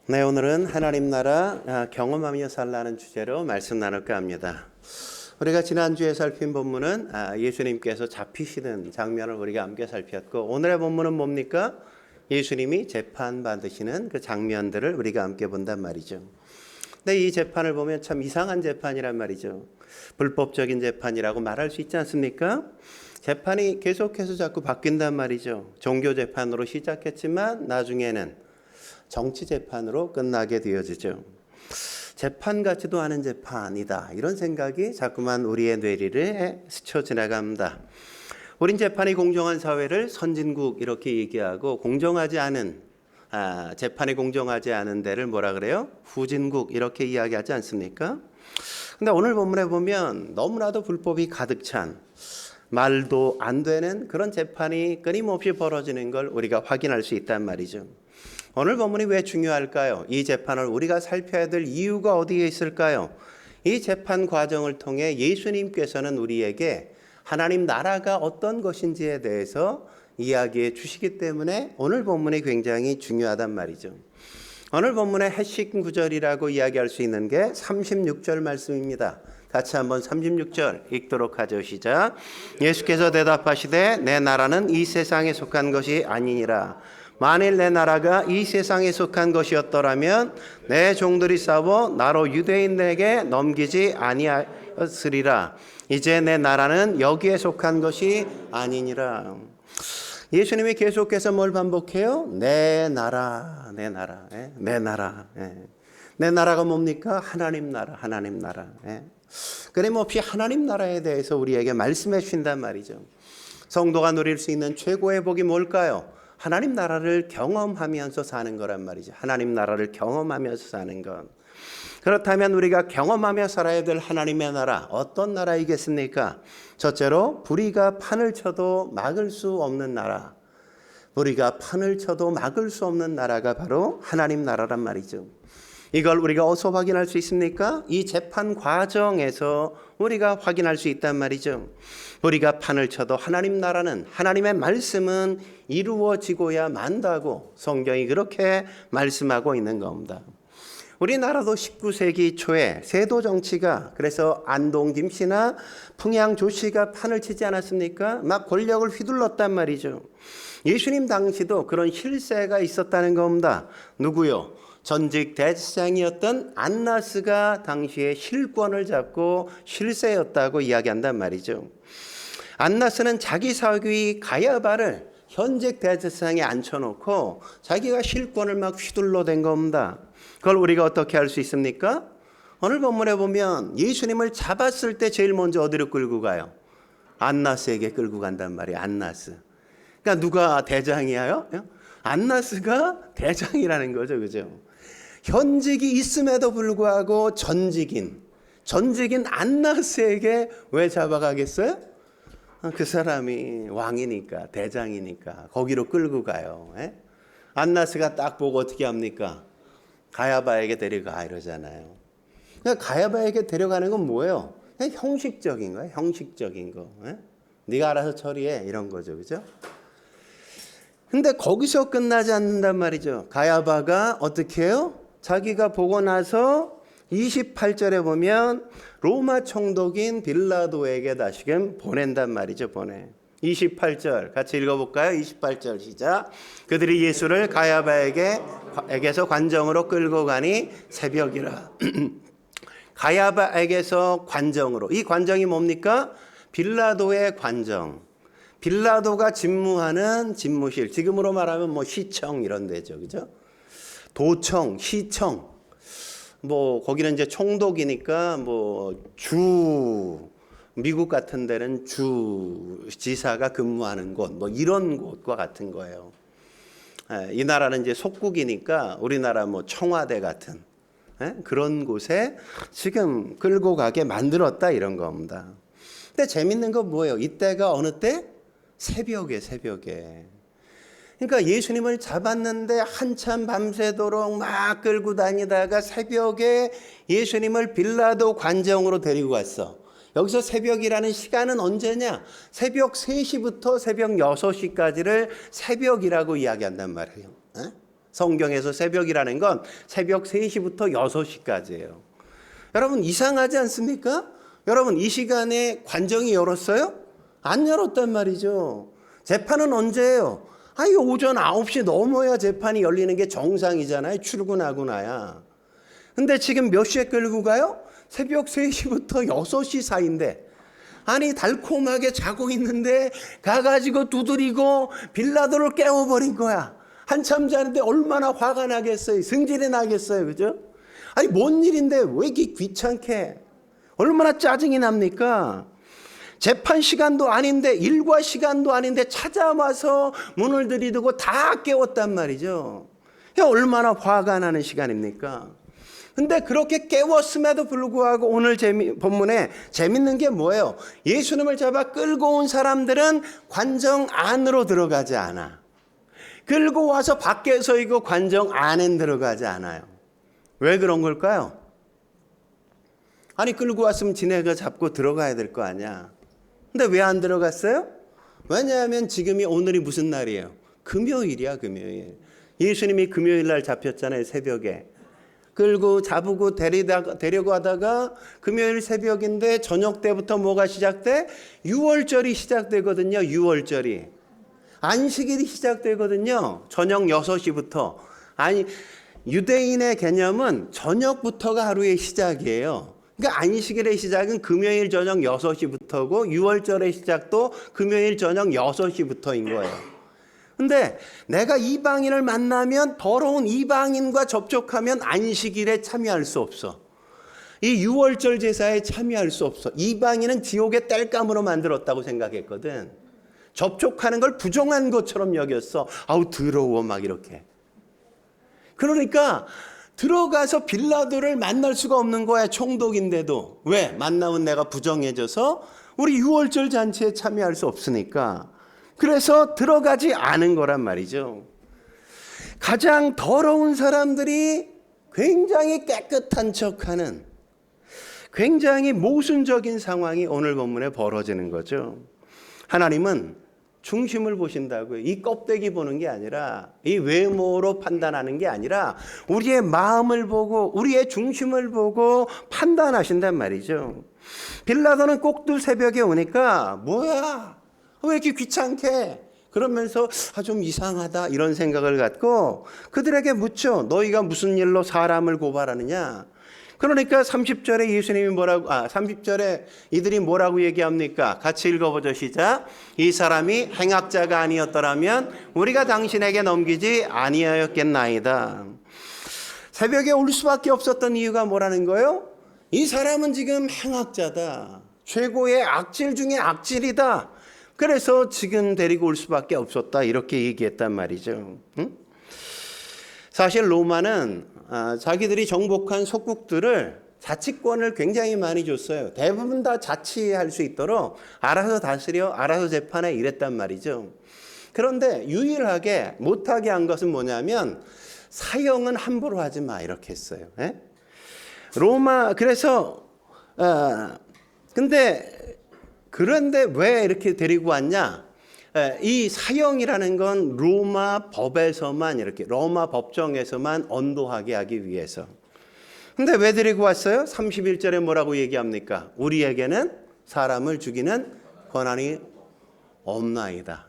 네, 오늘은 하나님 나라 경험하며 살라는 주제로 말씀 나눌까 합니다. 우리가 지난주에 살핀 본문은 예수님께서 잡히시는 장면을 우리가 함께 살폈고, 오늘의 본문은 뭡니까? 예수님이 재판받으시는 그 장면들을 우리가 함께 본단 말이죠. 근데 이 재판을 보면 참 이상한 재판이란 말이죠. 불법적인 재판이라고 말할 수 있지 않습니까? 재판이 계속해서 자꾸 바뀐단 말이죠. 종교 재판으로 시작했지만 나중에는 정치 재판으로 끝나게 되어지죠. 재판 같지도 않은 재판이다, 이런 생각이 자꾸만 우리의 뇌리를 스쳐 지나갑니다. 우린 재판이 공정한 사회를 선진국 이렇게 얘기하고, 공정하지 않은 재판이 공정하지 않은 데를 뭐라 그래요? 후진국 이렇게 이야기하지 않습니까? 근데 오늘 본문에 보면 너무나도 불법이 가득 찬, 말도 안 되는 그런 재판이 끊임없이 벌어지는 걸 우리가 확인할 수 있단 말이죠. 오늘 본문이 왜 중요할까요? 이 재판을 우리가 살펴야 될 이유가 어디에 있을까요? 이 재판 과정을 통해 예수님께서는 우리에게 하나님 나라가 어떤 것인지에 대해서 이야기해 주시기 때문에 오늘 본문이 굉장히 중요하단 말이죠. 오늘 본문의 핵심 구절이라고 이야기할 수 있는 게 36절 말씀입니다. 같이 한번 36절 읽도록 하죠. 시작. 예수께서 대답하시되 내 나라는 이 세상에 속한 것이 아니니라. 만일 내 나라가 이 세상에 속한 것이었더라면 내 종들이 싸워 나로 유대인에게 넘기지 아니하였으리라. 이제 내 나라는 여기에 속한 것이 아니니라. 예수님이 계속해서 뭘 반복해요? 내 나라, 내 나라, 내 나라. 내 나라가 뭡니까? 하나님 나라, 하나님 나라. 끊임없이 하나님 나라에 대해서 우리에게 말씀해 주신단 말이죠. 성도가 누릴 수 있는 최고의 복이 뭘까요? 하나님 나라를 경험하면서 사는 거란 말이죠. 하나님 나라를 경험하면서 사는 것. 그렇다면 우리가 경험하며 살아야 될 하나님의 나라, 어떤 나라이겠습니까? 첫째로 불의가 판을 쳐도 막을 수 없는 나라. 불의가 판을 쳐도 막을 수 없는 나라가 바로 하나님 나라란 말이죠. 이걸 우리가 어디서 확인할 수 있습니까? 이 재판 과정에서 우리가 확인할 수 있단 말이죠. 우리가 판을 쳐도 하나님 나라는, 하나님의 말씀은 이루어지고야 만다고 성경이 그렇게 말씀하고 있는 겁니다. 우리나라도 19세기 초에 세도 정치가, 그래서 안동 김씨나 풍양 조씨가 판을 치지 않았습니까? 막 권력을 휘둘렀단 말이죠. 예수님 당시도 그런 실세가 있었다는 겁니다. 누구요? 전직 대제사장이었던 안나스가 당시에 실권을 잡고 실세였다고 이야기한단 말이죠. 안나스는 자기 사위 가야바를 현직 대제사장에 앉혀놓고 자기가 실권을 막 휘둘러댄 겁니다. 그걸 우리가 어떻게 알 수 있습니까? 오늘 본문에 보면 예수님을 잡았을 때 제일 먼저 어디로 끌고 가요? 안나스에게 끌고 간단 말이에요. 안나스. 그러니까 누가 대장이에요? 안나스가 대장이라는 거죠, 그죠? 현직이 있음에도 불구하고 전직인 안나스에게 왜 잡아가겠어요? 그 사람이 왕이니까, 대장이니까 거기로 끌고 가요. 안나스가 딱 보고 어떻게 합니까? 가야바에게 데려가 이러잖아요. 그러니까 가야바에게 데려가는 건 뭐예요? 그냥 형식적인 거예요. 형식적인 거. 네가 알아서 처리해, 이런 거죠, 그죠? 근데 거기서 끝나지 않는단 말이죠. 가야바가 어떻게 해요? 자기가 보고 나서 28절에 보면 로마 총독인 빌라도에게 다시금 보낸단 말이죠. 보내. 28절 같이 읽어볼까요? 28절 시작. 그들이 예수를 가야바에게서 관정으로 끌고 가니 새벽이라. 가야바에게서 관정으로. 이 관정이 뭡니까? 빌라도의 관정. 빌라도가 집무하는 집무실. 지금으로 말하면 뭐 시청 이런 데죠. 그죠? 도청, 시청. 뭐 거기는 이제 총독이니까 뭐 미국 같은 데는 지사가 근무하는 곳, 뭐 이런 곳과 같은 거예요. 이 나라는 이제 속국이니까 우리나라 뭐 청와대 같은 그런 곳에 지금 끌고 가게 만들었다, 이런 겁니다. 근데 재밌는 건 뭐예요? 이때가 어느 때? 새벽에. 그러니까 예수님을 잡았는데 한참 밤새도록 막 끌고 다니다가 새벽에 예수님을 빌라도 관정으로 데리고 갔어. 여기서 새벽이라는 시간은 언제냐? 새벽 3시부터 새벽 6시까지를 새벽이라고 이야기한단 말이에요. 성경에서 새벽이라는 건 새벽 3시부터 6시까지예요. 여러분 이상하지 않습니까? 여러분 이 시간에 관정이 열었어요? 안 열었단 말이죠. 재판은 언제예요? 아니 오전 9시 넘어야 재판이 열리는 게 정상이잖아요. 출근하고 나야. 근데 지금 몇 시에 끌고 가요? 새벽 3시부터 6시 사이인데 아니 달콤하게 자고 있는데 가가지고 두드리고 빌라도를 깨워버린 거야. 한참 자는데 얼마나 화가 나겠어요. 승질이 나겠어요. 그죠? 아니 뭔 일인데 왜 이렇게 귀찮게 얼마나 짜증이 납니까? 재판 시간도 아닌데 일과 시간도 아닌데 찾아와서 문을 들이대고 다 깨웠단 말이죠. 얼마나 화가 나는 시간입니까? 근데 그렇게 깨웠음에도 불구하고 오늘 본문에 재밌는 게 뭐예요? 예수님을 잡아 끌고 온 사람들은 관정 안으로 들어가지 않아. 끌고 와서 밖에서 이거 관정 안엔 들어가지 않아요. 왜 그런 걸까요? 아니 끌고 왔으면 지네가 잡고 들어가야 될 거 아니야. 근데 왜 안 들어갔어요? 왜냐하면 지금이 오늘이 무슨 날이에요? 금요일이야, 금요일. 예수님이 금요일 날 잡혔잖아요, 새벽에. 끌고 잡고 데려고 하다가 금요일 새벽인데 저녁 때부터 뭐가 시작돼? 유월절이 시작되거든요. 유월절이. 안식일이 시작되거든요. 저녁 6시부터. 아니 유대인의 개념은 저녁부터가 하루의 시작이에요. 그러니까 안식일의 시작은 금요일 저녁 6시부터고 유월절의 시작도 금요일 저녁 6시부터인 거예요. 근데 내가 이방인을 만나면 더러운 이방인과 접촉하면 안식일에 참여할 수 없어. 이 유월절 제사에 참여할 수 없어. 이방인은 지옥의 땔감으로 만들었다고 생각했거든. 접촉하는 걸 부정한 것처럼 여겼어. 아우 더러워 막 이렇게. 그러니까 들어가서 빌라도를 만날 수가 없는 거야. 총독인데도. 왜? 만나면 내가 부정해져서 우리 유월절 잔치에 참여할 수 없으니까. 그래서 들어가지 않은 거란 말이죠. 가장 더러운 사람들이 굉장히 깨끗한 척하는 굉장히 모순적인 상황이 오늘 본문에 벌어지는 거죠. 하나님은 중심을 보신다고요. 이 껍데기 보는 게 아니라 이 외모로 판단하는 게 아니라 우리의 마음을 보고 우리의 중심을 보고 판단하신단 말이죠. 빌라도는 꼭두 새벽에 오니까 뭐야? 왜 이렇게 귀찮게? 그러면서 좀 이상하다 이런 생각을 갖고 그들에게 묻죠. 너희가 무슨 일로 사람을 고발하느냐? 그러니까 30절에 예수님이 30절에 이들이 뭐라고 얘기합니까? 같이 읽어보죠. 시작. 이 사람이 행악자가 아니었더라면 우리가 당신에게 넘기지 아니하였겠나이다. 새벽에 올 수밖에 없었던 이유가 뭐라는 거예요? 이 사람은 지금 행악자다. 최고의 악질 중에 악질이다. 그래서 지금 데리고 올 수밖에 없었다. 이렇게 얘기했단 말이죠. 응? 사실 로마는 자기들이 정복한 속국들을 자치권을 굉장히 많이 줬어요. 대부분 다 자치할 수 있도록 알아서 다스려, 알아서 재판해 이랬단 말이죠. 그런데 유일하게 못하게 한 것은 뭐냐면 사형은 함부로 하지 마 이렇게 했어요. 에? 로마 그래서 그런데 왜 이렇게 데리고 왔냐? 이 사형이라는 건 로마 법에서만 이렇게 로마 법정에서만 언도하게 하기 위해서. 근데 왜 데리고 왔어요? 31절에 뭐라고 얘기합니까? 우리에게는 사람을 죽이는 권한이 없나이다.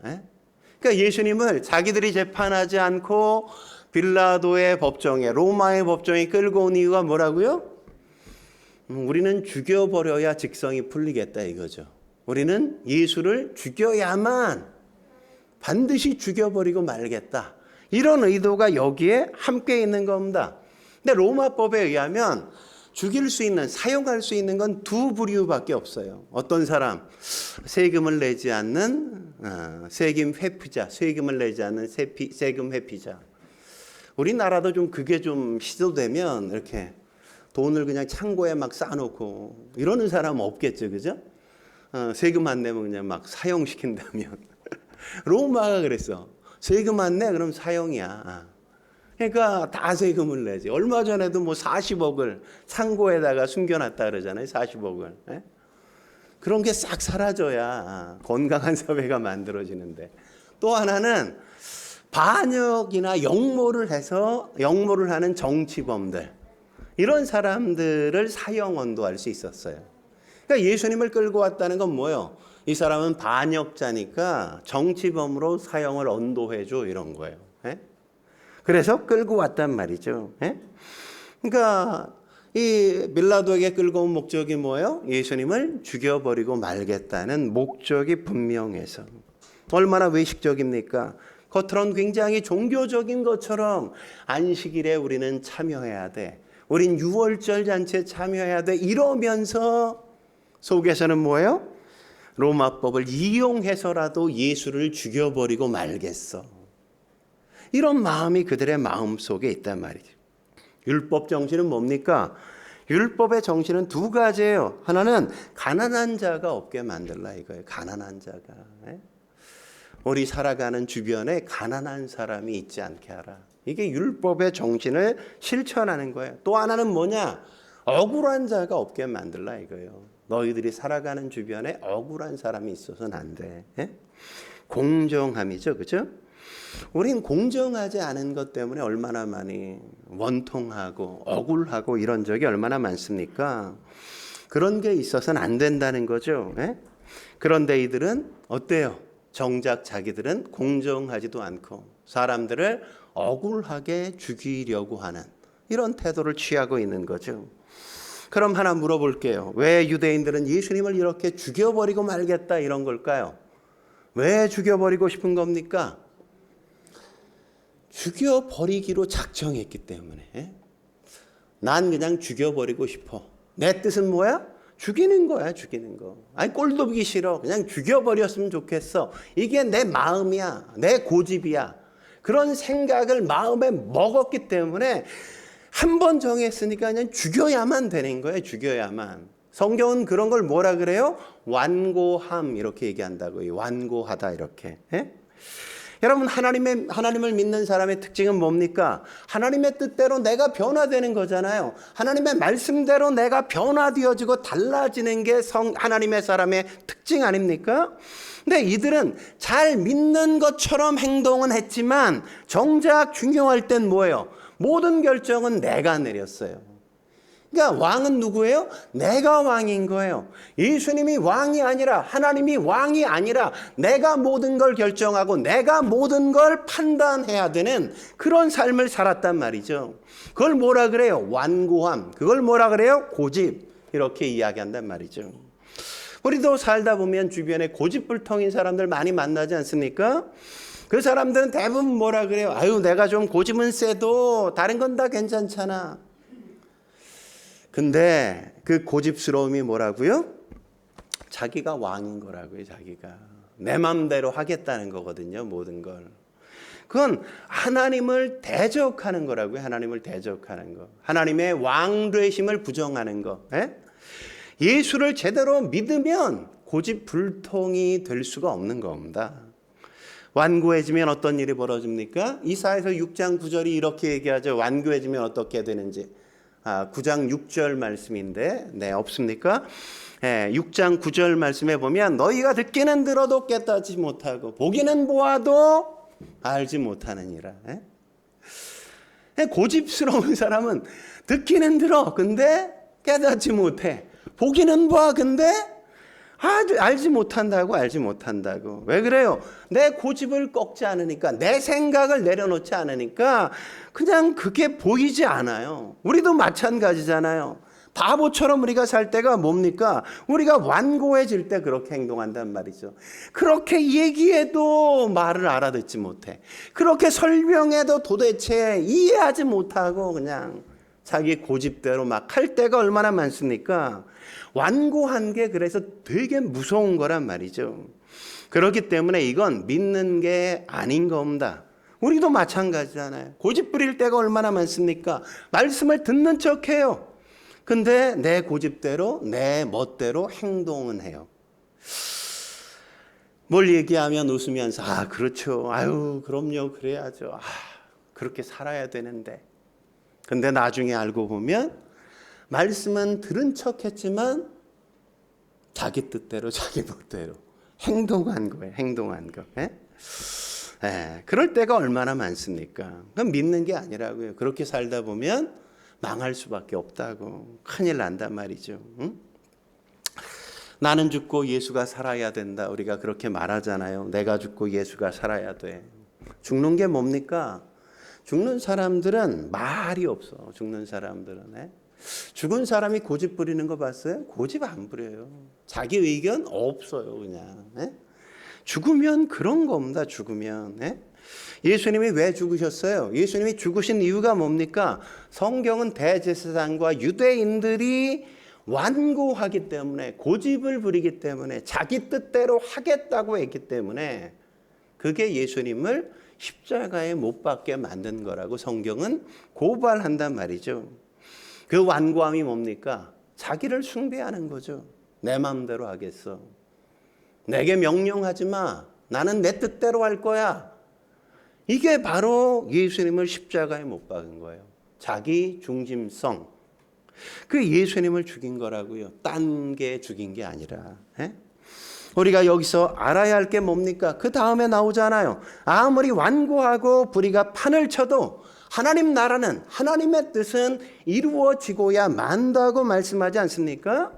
그러니까 예수님을 자기들이 재판하지 않고 빌라도의 법정에 로마의 법정에 끌고 온 이유가 뭐라고요? 우리는 죽여버려야 직성이 풀리겠다 이거죠. 우리는 예수를 죽여야만 반드시 죽여버리고 말겠다. 이런 의도가 여기에 함께 있는 겁니다. 근데 로마법에 의하면 죽일 수 있는, 사용할 수 있는 건 두 부류밖에 없어요. 어떤 사람, 세금을 내지 않는 세금 회피자, 세금을 내지 않는 세금 회피자. 우리나라도 좀 그게 좀 시도되면 이렇게 돈을 그냥 창고에 막 쌓아놓고 이러는 사람은 없겠죠, 그죠? 세금 안 내면 그냥 막 사형시킨다면. 로마가 그랬어. 세금 안 내? 그럼 사형이야. 그러니까 다 세금을 내지. 얼마 전에도 뭐 40억을 창고에다가 숨겨놨다 그러잖아요. 40억을. 그런 게 싹 사라져야 건강한 사회가 만들어지는데. 또 하나는 반역이나 역모를 하는 정치범들, 이런 사람들을 사형 언도할 수 있었어요. 그러니까 예수님을 끌고 왔다는 건 뭐예요? 이 사람은 반역자니까 정치범으로 사형을 언도해줘, 이런 거예요. 예? 그래서 끌고 왔단 말이죠. 예? 그러니까 이 빌라도에게 끌고 온 목적이 뭐예요? 예수님을 죽여버리고 말겠다는 목적이 분명해서. 얼마나 외식적입니까? 겉으로는 굉장히 종교적인 것처럼 안식일에 우리는 참여해야 돼, 우린 유월절 잔치에 참여해야 돼, 이러면서 속에서는 뭐예요? 로마법을 이용해서라도 예수를 죽여버리고 말겠어, 이런 마음이 그들의 마음 속에 있단 말이죠. 율법 정신은 뭡니까? 율법의 정신은 두 가지예요. 하나는 가난한 자가 없게 만들라, 이거예요. 가난한 자가. 우리 살아가는 주변에 가난한 사람이 있지 않게 하라. 이게 율법의 정신을 실천하는 거예요. 또 하나는 뭐냐? 억울한 자가 없게 만들라, 이거예요. 너희들이 살아가는 주변에 억울한 사람이 있어서는 안 돼. 공정함이죠, 그죠? 우린 공정하지 않은 것 때문에 얼마나 많이 원통하고 억울하고 이런 적이 얼마나 많습니까? 그런 게 있어서는 안 된다는 거죠. 그런데 이들은 어때요? 정작 자기들은 공정하지도 않고 사람들을 억울하게 죽이려고 하는 이런 태도를 취하고 있는 거죠. 그럼 하나 물어볼게요. 왜 유대인들은 예수님을 이렇게 죽여버리고 말겠다 이런 걸까요? 왜 죽여버리고 싶은 겁니까? 죽여버리기로 작정했기 때문에. 난 그냥 죽여버리고 싶어. 내 뜻은 뭐야? 죽이는 거야, 죽이는 거. 아니, 꼴도 보기 싫어. 그냥 죽여버렸으면 좋겠어. 이게 내 마음이야, 내 고집이야. 그런 생각을 마음에 먹었기 때문에 한 번 정했으니까 그냥 죽여야만 되는 거예요, 죽여야만. 성경은 그런 걸 뭐라 그래요? 완고함, 이렇게 얘기한다고요. 완고하다, 이렇게. 여러분, 하나님을 믿는 사람의 특징은 뭡니까? 하나님의 뜻대로 내가 변화되는 거잖아요. 하나님의 말씀대로 내가 변화되어지고 달라지는 게 하나님의 사람의 특징 아닙니까? 근데 이들은 잘 믿는 것처럼 행동은 했지만 정작 중요할 땐 뭐예요? 모든 결정은 내가 내렸어요. 그러니까 왕은 누구예요? 내가 왕인 거예요. 예수님이 왕이 아니라, 하나님이 왕이 아니라 내가 모든 걸 결정하고 내가 모든 걸 판단해야 되는 그런 삶을 살았단 말이죠. 그걸 뭐라 그래요? 완고함. 그걸 뭐라 그래요? 고집. 이렇게 이야기한단 말이죠. 우리도 살다 보면 주변에 고집불통인 사람들 많이 만나지 않습니까? 그 사람들은 대부분 뭐라 그래요? 아유, 내가 좀 고집은 세도 다른 건 다 괜찮잖아. 근데 그 고집스러움이 뭐라고요? 자기가 왕인 거라고요. 자기가 내 맘대로 하겠다는 거거든요, 모든 걸. 그건 하나님을 대적하는 거라고요. 하나님을 대적하는 거. 하나님의 왕되심을 부정하는 거. 예수를 제대로 믿으면 고집불통이 될 수가 없는 겁니다. 완고해지면 어떤 일이 벌어집니까? 이사야서 6장 9절이 이렇게 얘기하죠. 완고해지면 어떻게 되는지. 9장 6절 말씀인데, 없습니까? 6장 9절 말씀에 보면 너희가 듣기는 들어도 깨닫지 못하고 보기는 보아도 알지 못하느니라. 고집스러운 사람은 듣기는 들어, 근데 깨닫지 못해. 보기는 봐, 근데 알지 못한다고. 왜 그래요? 내 고집을 꺾지 않으니까, 내 생각을 내려놓지 않으니까 그냥 그게 보이지 않아요. 우리도 마찬가지잖아요. 바보처럼 우리가 살 때가 뭡니까? 우리가 완고해질 때 그렇게 행동한단 말이죠. 그렇게 얘기해도 말을 알아듣지 못해. 그렇게 설명해도 도대체 이해하지 못하고 그냥 자기 고집대로 막 할 때가 얼마나 많습니까? 완고한 게 그래서 되게 무서운 거란 말이죠. 그렇기 때문에 이건 믿는 게 아닌 겁니다. 우리도 마찬가지잖아요. 고집 부릴 때가 얼마나 많습니까? 말씀을 듣는 척해요. 근데 내 고집대로, 내 멋대로 행동은 해요. 뭘 얘기하면 웃으면서 그렇죠. 아유, 그럼요. 그래야죠. 그렇게 살아야 되는데. 근데 나중에 알고 보면 말씀은 들은 척했지만 자기 뜻대로, 자기 멋대로 행동한 거예요. 행동한 거. 그럴 때가 얼마나 많습니까? 그건 믿는 게 아니라고요. 그렇게 살다 보면 망할 수밖에 없다고. 큰일 난단 말이죠. 응? 나는 죽고 예수가 살아야 된다. 우리가 그렇게 말하잖아요. 내가 죽고 예수가 살아야 돼. 죽는 게 뭡니까? 죽는 사람들은 말이 없어. 죽는 사람들은. 죽은 사람이 고집 부리는 거 봤어요? 고집 안 부려요. 자기 의견 없어요. 그냥. 죽으면 그런 겁니다. 죽으면. 예수님이 왜 죽으셨어요? 예수님이 죽으신 이유가 뭡니까? 성경은 대제사장과 유대인들이 완고하기 때문에, 고집을 부리기 때문에, 자기 뜻대로 하겠다고 했기 때문에 그게 예수님을 십자가에 못 박게 만든 거라고 성경은 고발한단 말이죠. 그 완고함이 뭡니까? 자기를 숭배하는 거죠. 내 마음대로 하겠어. 내게 명령하지 마. 나는 내 뜻대로 할 거야. 이게 바로 예수님을 십자가에 못 박은 거예요. 자기 중심성. 그 예수님을 죽인 거라고요. 딴 게 죽인 게 아니라. 우리가 여기서 알아야 할 게 뭡니까? 그 다음에 나오잖아요. 아무리 완고하고 불의가 판을 쳐도 하나님 나라는, 하나님의 뜻은 이루어지고야 만다고 말씀하지 않습니까?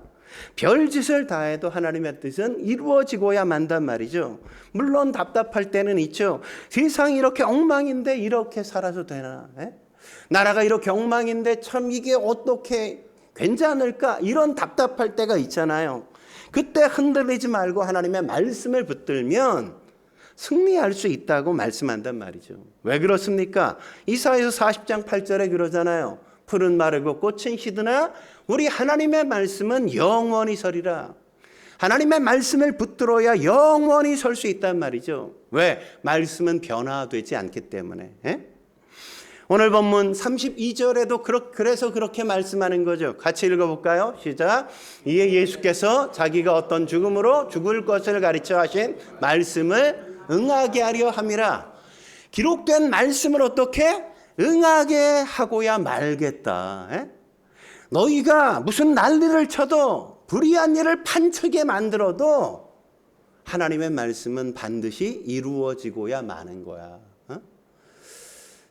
별짓을 다해도 하나님의 뜻은 이루어지고야 만단 말이죠. 물론 답답할 때는 있죠. 세상이 이렇게 엉망인데 이렇게 살아도 되나? 나라가 이렇게 엉망인데 참 이게 어떻게 괜찮을까? 이런 답답할 때가 있잖아요. 그때 흔들리지 말고 하나님의 말씀을 붙들면 승리할 수 있다고 말씀한단 말이죠. 왜 그렇습니까? 이사야서 40장 8절에 그러잖아요. 풀은 마르고 꽃은 시드나 우리 하나님의 말씀은 영원히 서리라. 하나님의 말씀을 붙들어야 영원히 설 수 있단 말이죠. 왜? 말씀은 변화되지 않기 때문에. 오늘 본문 32절에도 그래서 그렇게 말씀하는 거죠. 같이 읽어볼까요? 시작. 이에 예수께서 자기가 어떤 죽음으로 죽을 것을 가르쳐 하신 말씀을 응하게 하려 함이라. 기록된 말씀을 어떻게? 응하게 하고야 말겠다. 너희가 무슨 난리를 쳐도 불의한 일을 판치게 만들어도 하나님의 말씀은 반드시 이루어지고야 마는 거야.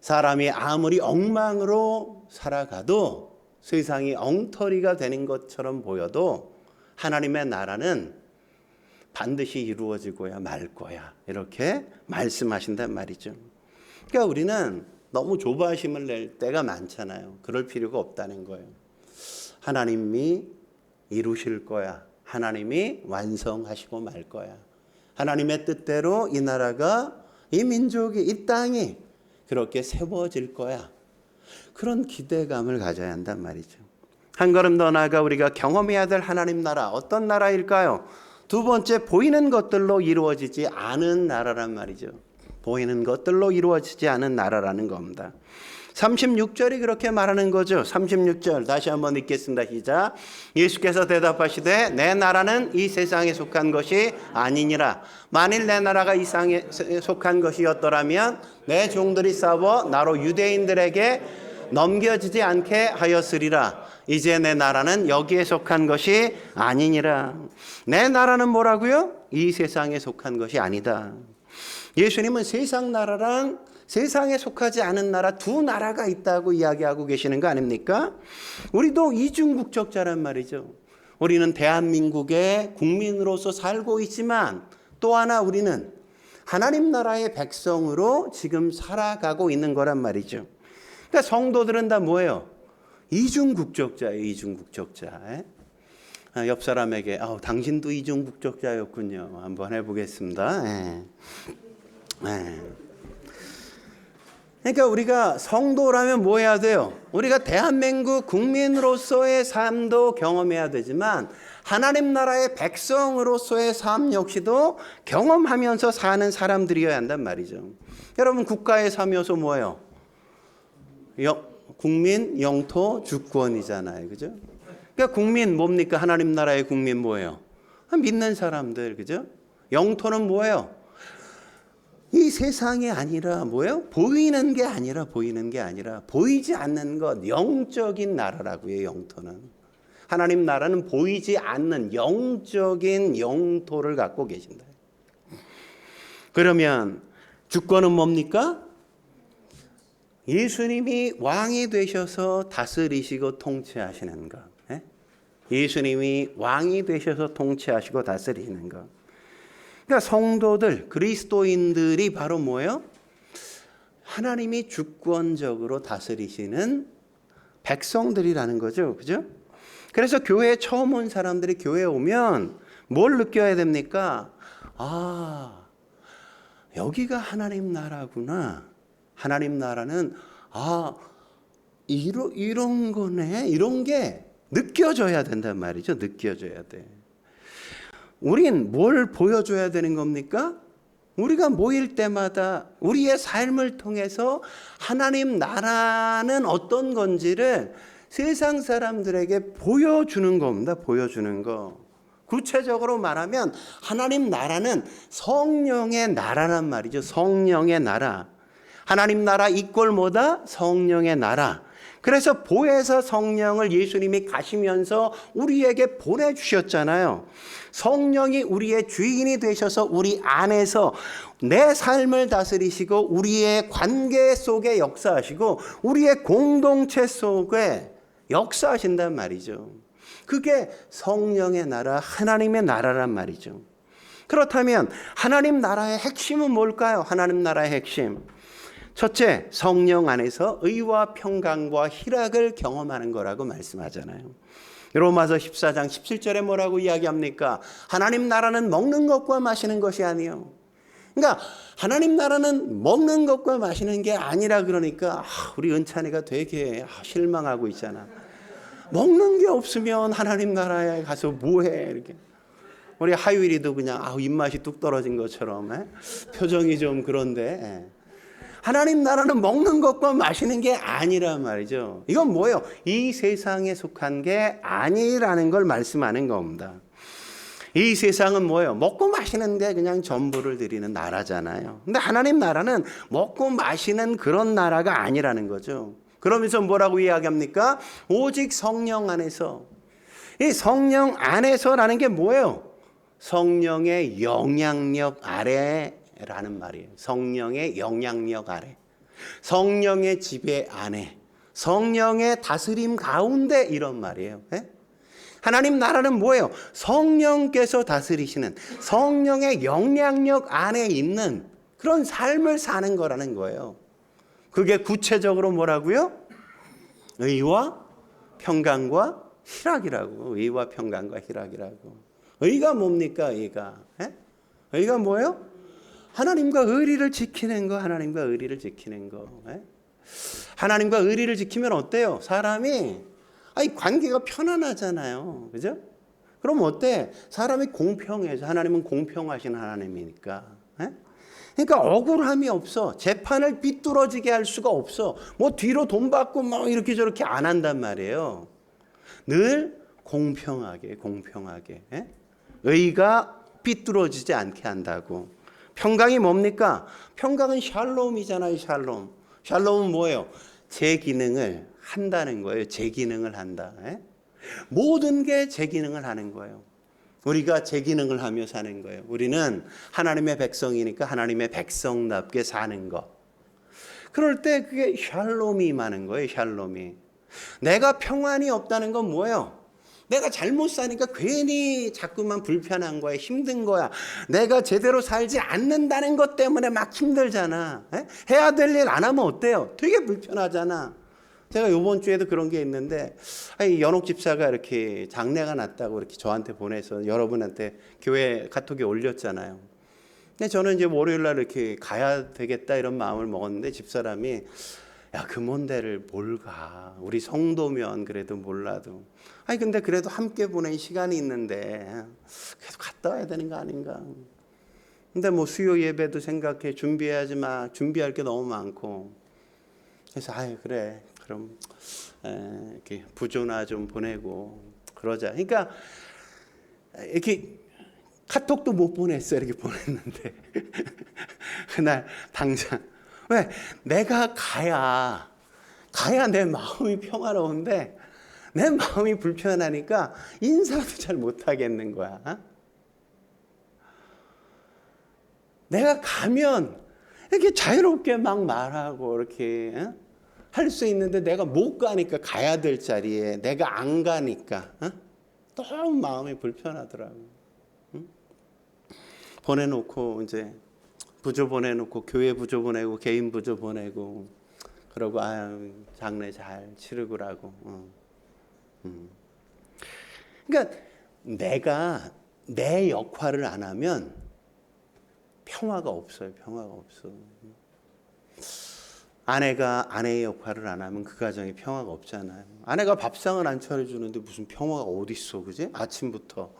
사람이 아무리 엉망으로 살아가도 세상이 엉터리가 되는 것처럼 보여도 하나님의 나라는 반드시 이루어지고야 말 거야. 이렇게 말씀하신단 말이죠. 그러니까 우리는 너무 조바심을 낼 때가 많잖아요. 그럴 필요가 없다는 거예요. 하나님이 이루실 거야. 하나님이 완성하시고 말 거야. 하나님의 뜻대로 이 나라가, 이 민족이, 이 땅이 그렇게 세워질 거야. 그런 기대감을 가져야 한단 말이죠. 한 걸음 더 나아가 우리가 경험해야 될 하나님 나라, 어떤 나라일까요? 두 번째, 보이는 것들로 이루어지지 않은 나라란 말이죠. 보이는 것들로 이루어지지 않은 나라라는 겁니다. 36절이 그렇게 말하는 거죠. 36절 다시 한번 읽겠습니다. 시작. 예수께서 대답하시되 내 나라는 이 세상에 속한 것이 아니니라. 만일 내 나라가 이 세상에 속한 것이었더라면 내 종들이 싸워 나로 유대인들에게 넘겨지지 않게 하였으리라. 이제 내 나라는 여기에 속한 것이 아니니라. 내 나라는 뭐라고요? 이 세상에 속한 것이 아니다. 예수님은 세상 나라랑 세상에 속하지 않은 나라, 두 나라가 있다고 이야기하고 계시는 거 아닙니까? 우리도 이중국적자란 말이죠. 우리는 대한민국의 국민으로서 살고 있지만 또 하나 우리는 하나님 나라의 백성으로 지금 살아가고 있는 거란 말이죠. 그러니까 성도들은 다 뭐예요? 이중국적자예요. 이중국적자. 옆 사람에게 당신도 이중국적자였군요. 한번 해보겠습니다. 그러니까 우리가 성도라면 뭐 해야 돼요? 우리가 대한민국 국민으로서의 삶도 경험해야 되지만 하나님 나라의 백성으로서의 삶 역시도 경험하면서 사는 사람들이어야 한단 말이죠. 여러분 국가에 살면서 뭐예요? 국민, 영토, 주권이잖아요. 그죠? 그러니까 국민 뭡니까? 하나님 나라의 국민 뭐예요? 믿는 사람들. 그죠? 영토는 뭐예요? 이 세상이 아니라 뭐예요? 보이는 게 아니라 보이지 않는 것, 영적인 나라라고요. 영토는. 하나님 나라는 보이지 않는 영적인 영토를 갖고 계신다. 그러면 주권은 뭡니까? 예수님이 왕이 되셔서 다스리시고 통치하시는 것. 예수님이 왕이 되셔서 통치하시고 다스리는 것. 그러니까 성도들, 그리스도인들이 바로 뭐예요? 하나님이 주권적으로 다스리시는 백성들이라는 거죠. 그죠? 그래서 교회에 처음 온 사람들이 교회에 오면 뭘 느껴야 됩니까? 아, 여기가 하나님 나라구나. 하나님 나라는 이런 거네. 이런 게 느껴져야 된단 말이죠. 느껴져야 돼. 우린 뭘 보여줘야 되는 겁니까? 우리가 모일 때마다 우리의 삶을 통해서 하나님 나라는 어떤 건지를 세상 사람들에게 보여주는 겁니다. 보여주는 거. 구체적으로 말하면 하나님 나라는 성령의 나라란 말이죠. 성령의 나라. 하나님 나라 이꼴 뭐다? 성령의 나라. 그래서 보혜사 성령을 예수님이 가시면서 우리에게 보내주셨잖아요. 성령이 우리의 주인이 되셔서 우리 안에서 내 삶을 다스리시고 우리의 관계 속에 역사하시고 우리의 공동체 속에 역사하신단 말이죠. 그게 성령의 나라, 하나님의 나라란 말이죠. 그렇다면 하나님 나라의 핵심은 뭘까요? 하나님 나라의 핵심. 첫째, 성령 안에서 의와 평강과 희락을 경험하는 거라고 말씀하잖아요. 로마서 14장 17절에 뭐라고 이야기합니까? 하나님 나라는 먹는 것과 마시는 것이 아니요. 그러니까 하나님 나라는 먹는 것과 마시는 게 아니라 그러니까 우리 은찬이가 되게 실망하고 있잖아. 먹는 게 없으면 하나님 나라에 가서 뭐해 이렇게. 우리 하율이도 그냥 입맛이 뚝 떨어진 것처럼 표정이 좀 그런데 하나님 나라는 먹는 것과 마시는 게 아니란 말이죠. 이건 뭐예요? 이 세상에 속한 게 아니라는 걸 말씀하는 겁니다. 이 세상은 뭐예요? 먹고 마시는 게 그냥 전부를 드리는 나라잖아요. 근데 하나님 나라는 먹고 마시는 그런 나라가 아니라는 거죠. 그러면서 뭐라고 이야기합니까? 오직 성령 안에서. 이 성령 안에서라는 게 뭐예요? 성령의 영향력 아래라는 말이에요. 성령의 영향력 아래. 성령의 지배 안에. 성령의 다스림 가운데 이런 말이에요. 하나님 나라는 뭐예요? 성령께서 다스리시는 성령의 영향력 안에 있는 그런 삶을 사는 거라는 거예요. 그게 구체적으로 뭐라고요? 의와 평강과 희락이라고. 의와 평강과 희락이라고. 의가 뭡니까? 의가 뭐예요? 하나님과 의리를 지키는 거. 하나님과 의리를 지키는 거. 하나님과 의리를 지키면 어때요? 사람이 관계가 편안하잖아요. 그죠? 그럼 어때? 사람이 공평해져. 하나님은 공평하신 하나님이니까. 그러니까 억울함이 없어. 재판을 삐뚤어지게 할 수가 없어. 뭐 뒤로 돈 받고 뭐 이렇게 저렇게 안 한단 말이에요. 늘 공평하게. 의가 삐뚤어지지 않게 한다고. 평강이 뭡니까? 평강은 샬롬이잖아요. 샬롬은 뭐예요? 제 기능을 한다는 거예요. 제 기능을 한다. 모든 게 제 기능을 하는 거예요. 우리가 제 기능을 하며 사는 거예요. 우리는 하나님의 백성이니까 하나님의 백성답게 사는 것. 그럴 때 그게 샬롬이 임하는 거예요. 샬롬이. 내가 평안이 없다는 건 뭐예요? 내가 잘못 사니까 괜히 자꾸만 불편한 거야. 힘든 거야. 내가 제대로 살지 않는다는 것 때문에 막 힘들잖아. 해야 될 일 안 하면 어때요? 되게 불편하잖아. 제가 이번 주에도 그런 게 있는데 연옥 집사가 이렇게 장례가 났다고 이렇게 저한테 보내서 여러분한테 교회 카톡에 올렸잖아요. 근데 저는 이제 월요일 날 이렇게 가야 되겠다 이런 마음을 먹었는데 집사람이 그 먼 데를 뭘 가. 우리 성도면 그래도 몰라도. 근데 그래도 함께 보낸 시간이 있는데 계속 갔다 와야 되는 거 아닌가. 근데 뭐 수요 예배도 생각해. 준비해야지 마. 준비할 게 너무 많고. 그래서 그래. 그럼 이렇게 부조나 좀 보내고 그러자. 그러니까 이렇게 카톡도 못 보냈어. 이렇게 보냈는데 그날 당장 왜 내가 가야 내 마음이 평화로운데 내 마음이 불편하니까 인사도 잘 못하겠는 거야. 내가 가면 이렇게 자유롭게 막 말하고 이렇게 할 수 있는데 내가 못 가니까, 가야 될 자리에 내가 안 가니까 너무 마음이 불편하더라고. 보내놓고 이제 부조 보내놓고 교회 부조 보내고 개인 부조 보내고 그러고 장례 잘 치르고라고. 그러니까 내가 내 역할을 안 하면 평화가 없어요. 평화가 없어. 아내가 아내의 역할을 안 하면 그 가정에 평화가 없잖아요. 아내가 밥상을 안 차려주는데 무슨 평화가 어디 있어, 그지? 아침부터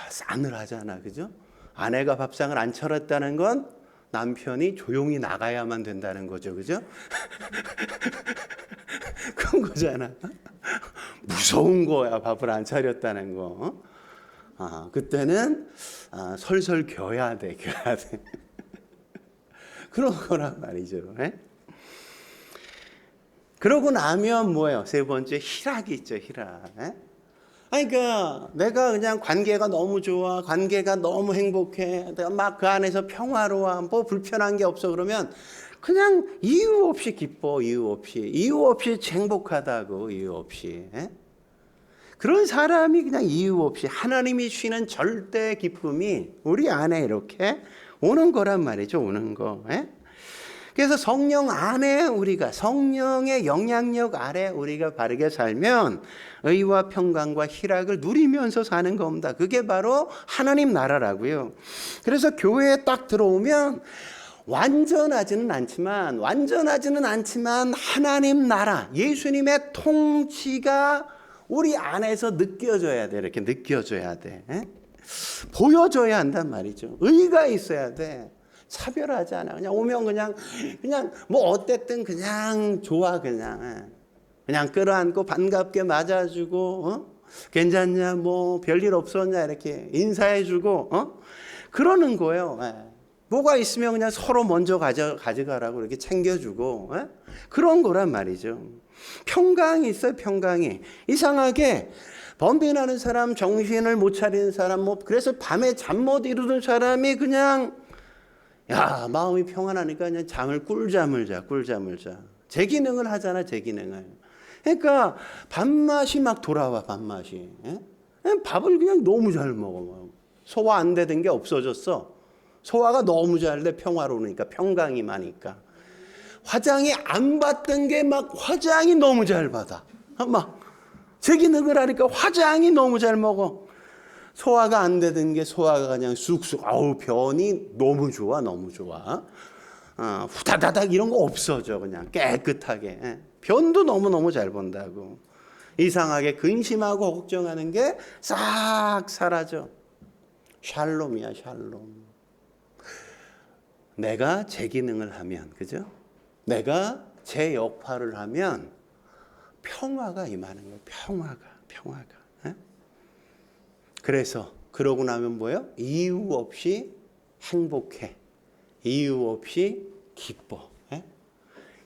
싸늘하잖아, 그죠? 아내가 밥상을 안 차렸다는 건 남편이 조용히 나가야만 된다는 거죠, 그죠? 그런 거잖아. 무서운 거야, 밥을 안 차렸다는 거. 그때는 설설 겨야 돼. 그런 거란 말이죠. 그러고 나면 뭐예요? 세 번째, 희락이 있죠, 희락. 그러니까 내가 그냥 관계가 너무 좋아, 관계가 너무 행복해, 내가 막 그 안에서 평화로워, 뭐 불편한 게 없어 그러면 그냥 이유 없이 기뻐, 이유 없이 행복하다고, 이유 없이. 그런 사람이 그냥 이유 없이 하나님이 주시는 절대 기쁨이 우리 안에 이렇게 오는 거란 말이죠. 오는 거. 그래서 성령 안에 우리가, 성령의 영향력 아래 우리가 바르게 살면 의와 평강과 희락을 누리면서 사는 겁니다. 그게 바로 하나님 나라라고요. 그래서 교회에 딱 들어오면 완전하지는 않지만 하나님 나라, 예수님의 통치가 우리 안에서 느껴져야 돼. 이렇게 느껴져야 돼. 보여줘야 한단 말이죠. 의가 있어야 돼. 차별하지 않아. 그냥 오면 그냥 뭐 어쨌든 그냥 좋아. 그냥 끌어안고 반갑게 맞아주고 괜찮냐, 뭐 별일 없었냐 이렇게 인사해주고 그러는 거예요. 뭐가 있으면 그냥 서로 먼저 가져가라고 이렇게 챙겨주고 그런 거란 말이죠. 평강이 있어요. 평강이. 이상하게 번빈하는 사람, 정신을 못 차리는 사람, 뭐 그래서 밤에 잠 못 이루는 사람이 그냥 마음이 평안하니까 그냥 꿀잠을 자. 제 기능을 하잖아, 제 기능을. 그러니까 밥맛이 막 돌아와, 밥맛이. 밥을 그냥 너무 잘 먹어. 소화 안 되던 게 없어졌어. 소화가 너무 잘 돼, 평화로우니까, 평강이 많으니까. 화장이 안 받던 게 막 화장이 너무 잘 받아. 막 제 기능을 하니까 화장이 너무 잘 먹어. 소화가 안 되던 게 소화가 그냥 쑥쑥. 변이 너무 좋아. 후다다닥 이런 거 없어져. 그냥 깨끗하게. 변도 너무너무 잘 본다고. 이상하게 근심하고 걱정하는 게 싹 사라져. 샬롬이야, 샬롬. 내가 제 기능을 하면, 그죠? 내가 제 역할을 하면 평화가 임하는 거예요. 평화가. 그래서 그러고 나면 뭐예요? 이유 없이 행복해. 이유 없이 기뻐.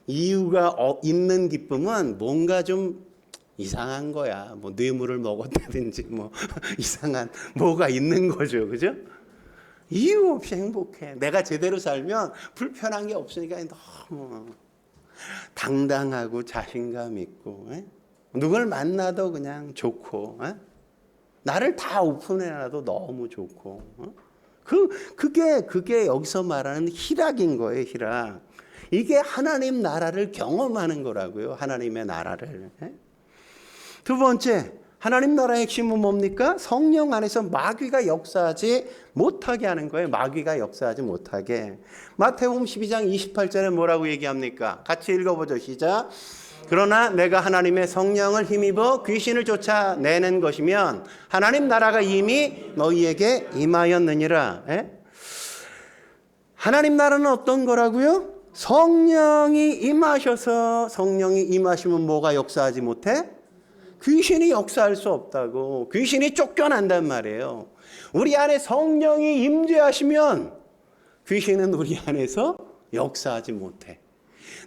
이유가 있는 기쁨은 뭔가 좀 이상한 거야. 뭐 뇌물을 먹었다든지 뭐 이상한 뭐가 있는 거죠. 그죠? 이유 없이 행복해. 내가 제대로 살면 불편한 게 없으니까 너무 당당하고 자신감 있고, 누굴 만나도 그냥 좋고, 나를 다 오픈해놔도 너무 좋고, 그게 여기서 말하는 희락인 거예요. 희락. 이게 하나님 나라를 경험하는 거라고요. 하나님의 나라를. 두 번째, 하나님 나라의 핵심은 뭡니까? 성령 안에서 마귀가 역사하지 못하게 하는 거예요. 마귀가 역사하지 못하게. 마태복음 12장 28절에 뭐라고 얘기합니까? 같이 읽어보죠. 시작. 그러나 내가 하나님의 성령을 힘입어 귀신을 쫓아내는 것이면 하나님 나라가 이미 너희에게 임하였느니라. 하나님 나라는 어떤 거라고요? 성령이 임하셔서, 성령이 임하시면 뭐가 역사하지 못해? 귀신이 역사할 수 없다고. 귀신이 쫓겨난단 말이에요. 우리 안에 성령이 임재하시면 귀신은 우리 안에서 역사하지 못해.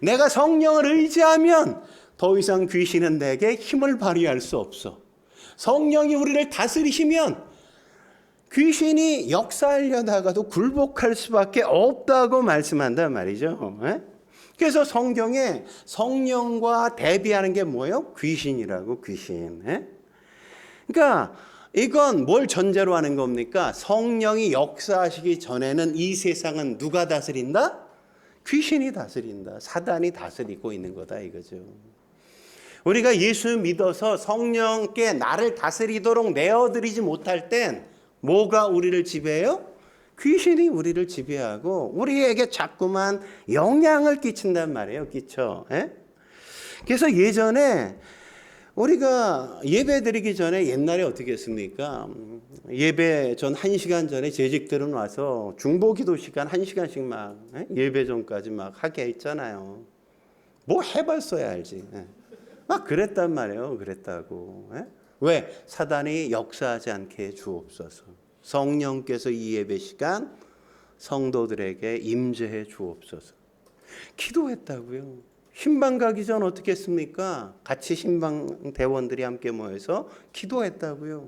내가 성령을 의지하면 더 이상 귀신은 내게 힘을 발휘할 수 없어. 성령이 우리를 다스리시면 귀신이 역사하려다가도 굴복할 수밖에 없다고 말씀한단 말이죠. 예? 그래서 성경에 성령과 대비하는 게 뭐예요? 귀신이라고, 귀신. 예? 그러니까 이건 뭘 전제로 하는 겁니까? 성령이 역사하시기 전에는 이 세상은 누가 다스린다? 귀신이 다스린다. 사단이 다스리고 있는 거다 이거죠. 우리가 예수 믿어서 성령께 나를 다스리도록 내어드리지 못할 땐 뭐가 우리를 지배해요? 귀신이 우리를 지배하고 우리에게 자꾸만 영향을 끼친단 말이에요. 끼쳐. 예? 그래서 예전에 우리가 예배 드리기 전에 옛날에 어떻게 했습니까? 예배 전 1시간 전에 재직들은 와서 중보기도 시간 1시간씩 막 예배 전까지 막 하게 했잖아요. 뭐 해봤어야 알지. 막 그랬단 말이에요. 그랬다고. 왜? 사단이 역사하지 않게 해 주옵소서. 성령께서 이 예배 시간 성도들에게 임재해 주옵소서. 기도했다고요. 신방 가기 전 어떻게 했습니까? 같이 신방 대원들이 함께 모여서 기도했다고요.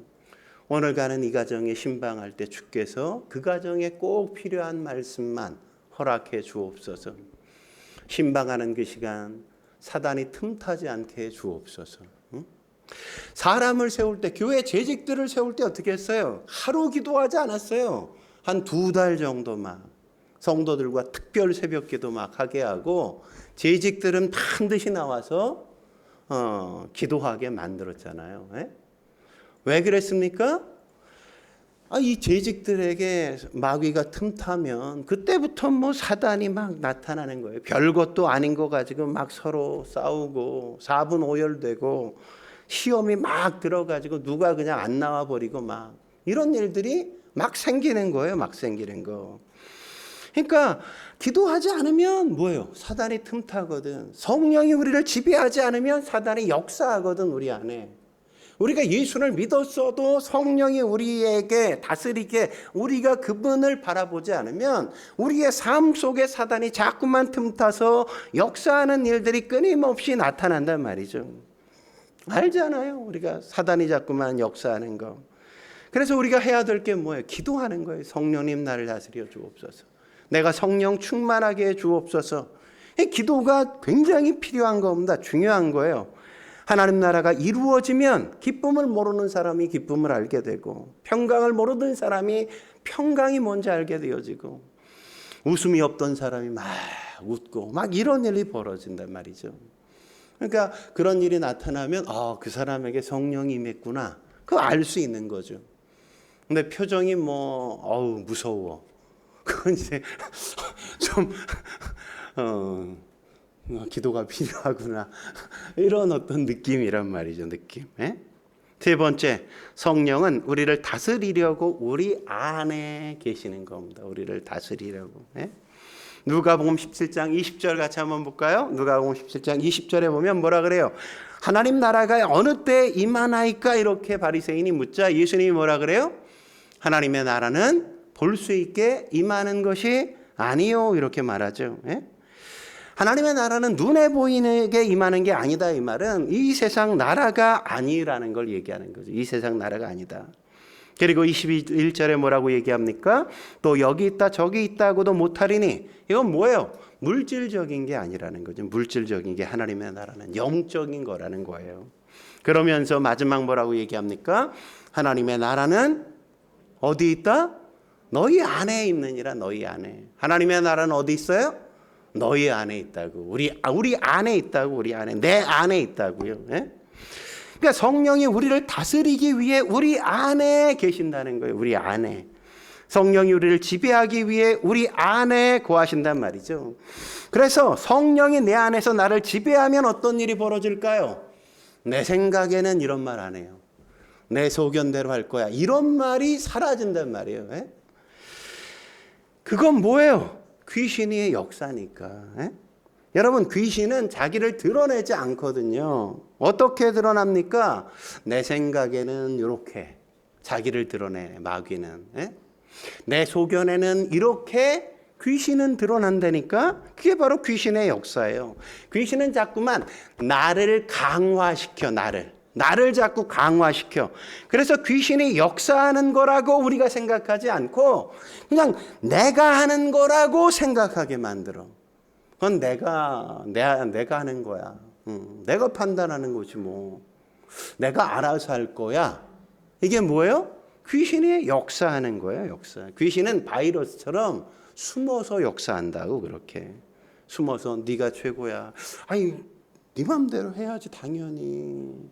오늘 가는 이 가정에 신방할 때 주께서 그 가정에 꼭 필요한 말씀만 허락해 주옵소서. 신방하는 그 시간 사단이 틈타지 않게 해 주옵소서. 사람을 세울 때, 교회 재직들을 세울 때 어떻게 했어요? 하루 기도하지 않았어요. 한 2달 정도 막 성도들과 특별 새벽 기도 막 하게 하고 재직들은 반드시 나와서 기도하게 만들었잖아요. 왜 그랬습니까? 이 재직들에게 마귀가 틈타면 그때부터 뭐 사단이 막 나타나는 거예요. 별것도 아닌 거 가지고 막 서로 싸우고 사분오열되고 시험이 막 들어가지고 누가 그냥 안 나와 버리고 막 이런 일들이 막 생기는 거예요. 막 생기는 거. 그러니까 기도하지 않으면 뭐예요? 사단이 틈타거든. 성령이 우리를 지배하지 않으면 사단이 역사하거든 우리 안에. 우리가 예수를 믿었어도 성령이 우리에게 다스리게 우리가 그분을 바라보지 않으면 우리의 삶 속에 사단이 자꾸만 틈타서 역사하는 일들이 끊임없이 나타난단 말이죠. 알잖아요. 우리가 사단이 자꾸만 역사하는 거. 그래서 우리가 해야 될 게 뭐예요? 기도하는 거예요. 성령님 나를 다스려 주옵소서. 내가 성령 충만하게 해 주옵소서. 이 기도가 굉장히 필요한 겁니다. 중요한 거예요. 하나님 나라가 이루어지면 기쁨을 모르는 사람이 기쁨을 알게 되고 평강을 모르는 사람이 평강이 뭔지 알게 되어지고 웃음이 없던 사람이 막 웃고 막 이런 일이 벌어진단 말이죠. 그러니까 그런 일이 나타나면 그 사람에게 성령이 임했구나. 그거 알 수 있는 거죠. 근데 표정이 무서워. 그건 이제 좀 기도가 필요하구나. 이런 어떤 느낌이란 말이죠. 느낌. 세 번째, 성령은 우리를 다스리려고 우리 안에 계시는 겁니다. 우리를 다스리려고. 누가복음 17장 20절 같이 한번 볼까요? 누가복음 17장 20절에 보면 뭐라 그래요? 하나님 나라가 어느 때 임하나이까? 이렇게 바리새인이 묻자 예수님이 뭐라 그래요? 하나님의 나라는 볼 수 있게 임하는 것이 아니요. 이렇게 말하죠. 하나님의 나라는 눈에 보이게 임하는 게 아니다. 이 말은 이 세상 나라가 아니라는 걸 얘기하는 거죠. 이 세상 나라가 아니다. 그리고 21절에 뭐라고 얘기합니까? 또 여기 있다 저기 있다고도 못하리니 이건 뭐예요? 물질적인 게 아니라는 거죠. 물질적인 게 하나님의 나라는 영적인 거라는 거예요. 그러면서 마지막 뭐라고 얘기합니까? 하나님의 나라는 어디 있다? 너희 안에 있느니라. 너희 안에. 하나님의 나라는 어디 있어요? 너희 안에 있다고. 우리 안에 있다고. 우리 안에. 내 안에 있다고요. 그러니까 성령이 우리를 다스리기 위해 우리 안에 계신다는 거예요. 우리 안에. 성령이 우리를 지배하기 위해 우리 안에 거하신단 말이죠. 그래서 성령이 내 안에서 나를 지배하면 어떤 일이 벌어질까요? 내 생각에는 이런 말 안 해요. 내 소견대로 할 거야. 이런 말이 사라진단 말이에요. 그건 뭐예요? 귀신의 역사니까. 여러분, 귀신은 자기를 드러내지 않거든요. 어떻게 드러납니까? 내 생각에는 이렇게 자기를 드러내. 마귀는. 내 소견에는 이렇게 귀신은 드러난다니까. 그게 바로 귀신의 역사예요. 귀신은 자꾸만 나를 강화시켜. 나를. 나를 자꾸 강화시켜. 그래서 귀신이 역사하는 거라고 우리가 생각하지 않고 그냥 내가 하는 거라고 생각하게 만들어. 그건 내가 하는 거야. 내가 판단하는 거지 뭐. 내가 알아서 할 거야. 이게 뭐예요? 귀신이 역사하는 거예요. 역사. 귀신은 바이러스처럼 숨어서 역사한다고. 그렇게 숨어서 네가 최고야. 아니 네 맘대로 해야지 당연히.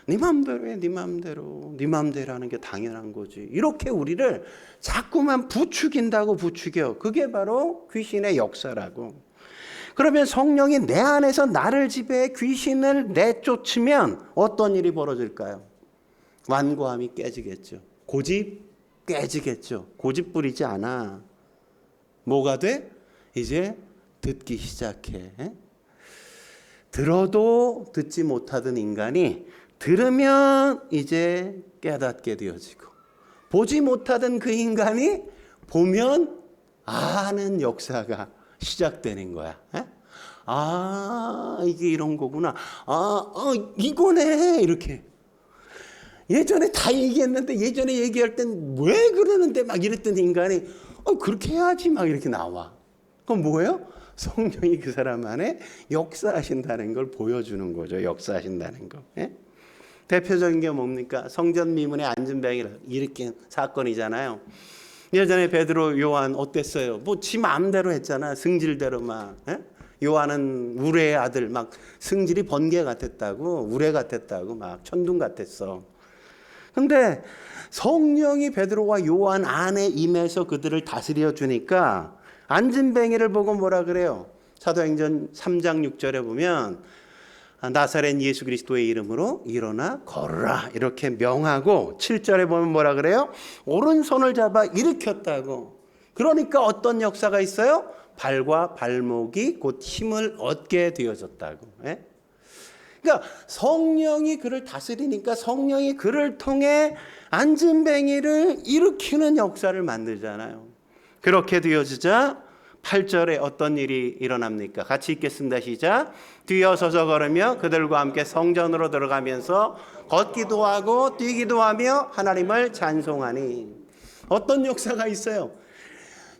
네 맘대로 해. 네 맘대로. 네 맘대로 하는 게 당연한 거지. 이렇게 우리를 자꾸만 부추긴다고 부추겨. 그게 바로 귀신의 역사라고. 그러면 성령이 내 안에서 나를 지배해 귀신을 내쫓으면 어떤 일이 벌어질까요? 완고함이 깨지겠죠. 고집 깨지겠죠. 고집 부리지 않아. 뭐가 돼? 이제 듣기 시작해. 들어도 듣지 못하던 인간이 들으면 이제 깨닫게 되어지고, 보지 못하던 그 인간이 보면 아는 역사가 시작되는 거야. 아, 이게 이런 거구나. 이거네. 이렇게. 예전에 다 얘기했는데, 예전에 얘기할 땐 왜 그러는데 막 이랬던 인간이 그렇게 해야지 막 이렇게 나와. 그건 뭐예요? 성령이 그 사람 안에 역사하신다는 걸 보여주는 거죠. 역사하신다는 거. 대표적인 게 뭡니까? 성전 미문에 앉은 뱅이를 일으킨 사건이잖아요. 예전에 베드로, 요한 어땠어요? 뭐 지 마음대로 했잖아. 승질대로 막. 요한은 우레의 아들, 막 승질이 번개 같았다고, 우레 같았다고, 막 천둥 같았어. 근데 성령이 베드로와 요한 안에 임해서 그들을 다스려 주니까 앉은 뱅이를 보고 뭐라 그래요? 사도행전 3장 6절에 보면 나사렛 예수 그리스도의 이름으로 일어나 걸으라 이렇게 명하고, 7절에 보면 뭐라 그래요? 오른손을 잡아 일으켰다고. 그러니까 어떤 역사가 있어요? 발과 발목이 곧 힘을 얻게 되어졌다고. 그러니까 성령이 그를 다스리니까 성령이 그를 통해 앉은뱅이를 일으키는 역사를 만들잖아요. 그렇게 되어지자 8절에 어떤 일이 일어납니까? 같이 읽겠습니다. 시작. 뛰어서서 걸으며 그들과 함께 성전으로 들어가면서 걷기도 하고 뛰기도 하며 하나님을 찬송하니. 어떤 역사가 있어요?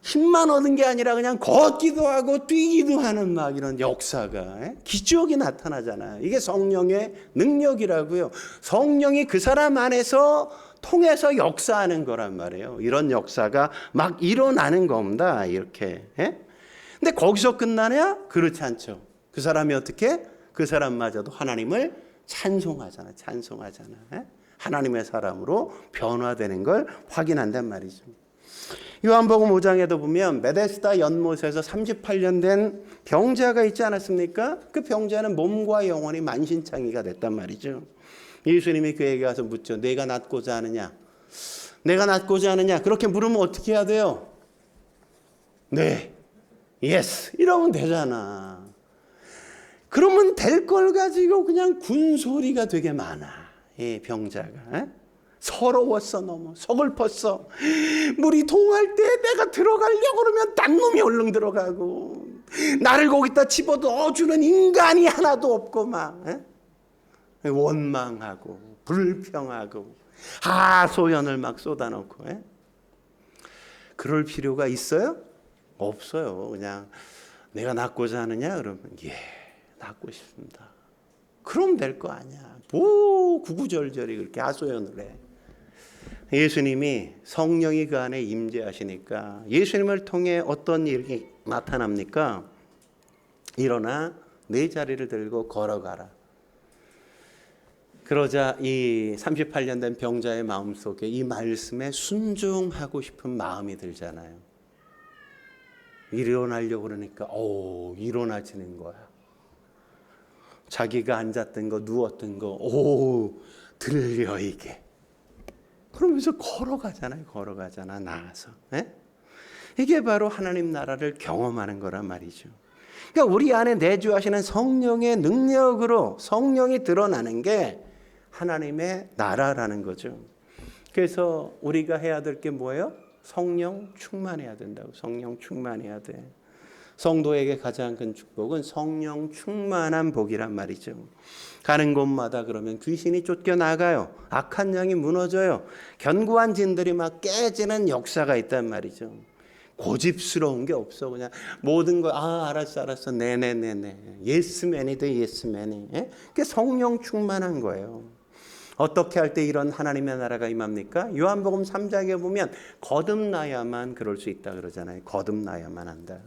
힘만 얻은 게 아니라 그냥 걷기도 하고 뛰기도 하는 막 이런 역사가, 기적이 나타나잖아요. 이게 성령의 능력이라고요. 성령이 그 사람 안에서 통해서 역사하는 거란 말이에요. 이런 역사가 막 일어나는 겁니다. 이렇게. 근데 거기서 끝나냐? 그렇지 않죠. 그 사람이 어떻게? 그 사람마저도 하나님을 찬송하잖아. 찬송하잖아. 하나님의 사람으로 변화되는 걸 확인한단 말이죠. 요한복음 5장에도 보면 베데스다 연못에서 38년 된 병자가 있지 않았습니까? 그 병자는 몸과 영혼이 만신창이가 됐단 말이죠. 예수님이 그에게 가서 묻죠. 내가 낫고자 하느냐? 내가 낫고자 하느냐? 그렇게 물으면 어떻게 해야 돼요? 네, 예스 이러면 되잖아. 그러면 될 걸 가지고 그냥 군소리가 되게 많아. 이 병자가. 서러웠어. 너무 서글펐어. 물이 동할 때 내가 들어가려고 그러면 딴 놈이 얼른 들어가고, 나를 거기다 집어넣어주는 인간이 하나도 없고 막 원망하고 불평하고 하소연을 막 쏟아놓고. 그럴 필요가 있어요? 없어요. 그냥 내가 낫고자 하느냐? 그러면 예, 낫고 싶습니다. 그럼 될 거 아니야. 뭐 구구절절히 그렇게 하소연을 해. 예수님이 성령이 그 안에 임재하시니까 예수님을 통해 어떤 일이 나타납니까? 일어나 네 자리를 들고 걸어가라. 그러자 이 38년 된 병자의 마음속에 이 말씀에 순종하고 싶은 마음이 들잖아요. 일어나려고 그러니까 일어나지는 거야. 자기가 앉았던 거 누웠던 거 들려 이게. 그러면서 걸어가잖아 나아서. 이게 바로 하나님 나라를 경험하는 거란 말이죠. 그러니까 우리 안에 내주하시는 성령의 능력으로 성령이 드러나는 게 하나님의 나라라는 거죠. 그래서 우리가 해야 될 게 뭐예요? 성령 충만해야 된다고. 성령 충만해야 돼. 성도에게 가장 큰 축복은 성령 충만한 복이란 말이죠. 가는 곳마다 그러면 귀신이 쫓겨나가요. 악한 영이 무너져요. 견고한 진들이 막 깨지는 역사가 있단 말이죠. 고집스러운 게 없어. 그냥 모든 거 알았어 네네네네 예스맨이다 예스맨이. 그게 성령 충만한 거예요. 어떻게 할 때 이런 하나님의 나라가 임합니까? 요한복음 3장에 보면 거듭나야만 그럴 수 있다 그러잖아요. 거듭나야만 한다.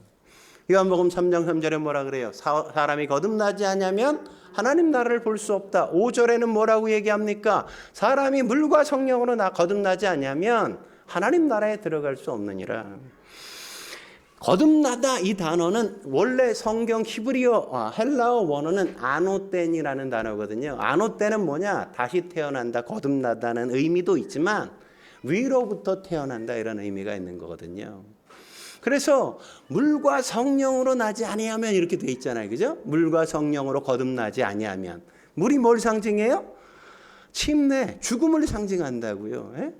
요한복음 3장 3절에 뭐라 그래요? 사람이 거듭나지 않으면 하나님 나라를 볼 수 없다. 5절에는 뭐라고 얘기합니까? 사람이 물과 성령으로 거듭나지 않으면 하나님 나라에 들어갈 수 없느니라. 거듭나다 이 단어는 원래 성경 히브리어 헬라어 원어는 아노텐이라는 단어거든요. 아노텐은 뭐냐? 다시 태어난다, 거듭나다는 의미도 있지만 위로부터 태어난다 이런 의미가 있는 거거든요. 그래서 물과 성령으로 나지 아니하면 이렇게 돼 있잖아요. 그죠? 물과 성령으로 거듭나지 아니하면. 물이 뭘 상징해요? 침례, 죽음을 상징한다고요. 에?